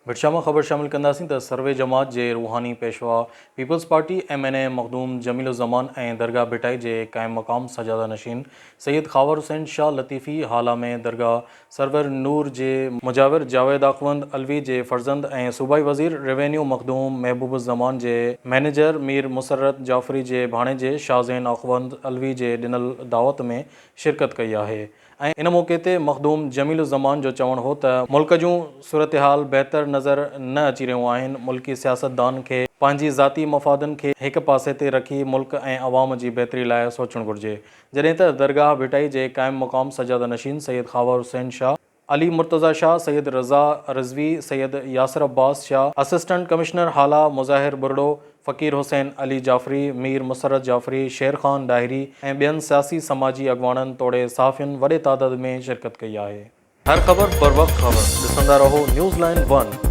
भिटशा में ख़बर शामिल कंदासीं त सर्वे जमात जे रूहानी पेशवा peoples party MNA Makhdoom Jamiluzzaman ऐं दरगाह भिटाई जे क़ाइम मक़ाम सजादा नशीन सैयद ख़ावर हुसैन शाह लतीफ़ी हाल में दरगाह सरवर नूर जे मुजाविर जावेद आख़वंद अलवी जे फ़र्ज़ंद ऐं सूबाई वज़ीर रेवेन्यू मखदूम महबूबुज़्ज़मान जे मैनेजर मीर मुसर्रत जाफ़री जे भाणेजे शाहज़ैन आख़वंद अलवी जे ॾिनल दावत में शिरकत कई आहे। ऐं इन मौक़े ते मखदूम जमीलुज़्ज़मान जो चवणु हो त मुल्क जूं सूरतहाल बहितर नज़र न अची रहियूं आहिनि। मुल्की सियासतदान खे पंहिंजी ज़ाती मफ़ादनि खे हिक पासे ते रखी मुल्क ऐं अवाम जी बहितरी लाइ सोचणु घुरिजे। जॾहिं त दरगाह भिटाई जे क़ाइम मक़ाम सजादा नशीन सैयद ख़ावर हुसैन शाह, अली मुर्तज़ा शाह, सैयद रज़ा रिज़वी, सैयद यासिर अब्बास शाह, असिस्टेंट कमिश्नर हाला मुज़ाहिर बुरडो, फ़कीर हुसैन अली जाफ़री, मीर मुसर्रत जाफ़री, शेर ख़ान डाहिरी ऐं ॿियनि सियासी समाजी अॻवाननि तोड़े सहाफ़ियुनि वॾे तादाद में शिरकत कई आहे। हर ख़बर बर वक़्तु ख़बर ॾिसंदा रहो न्यूज़ लाइन 1।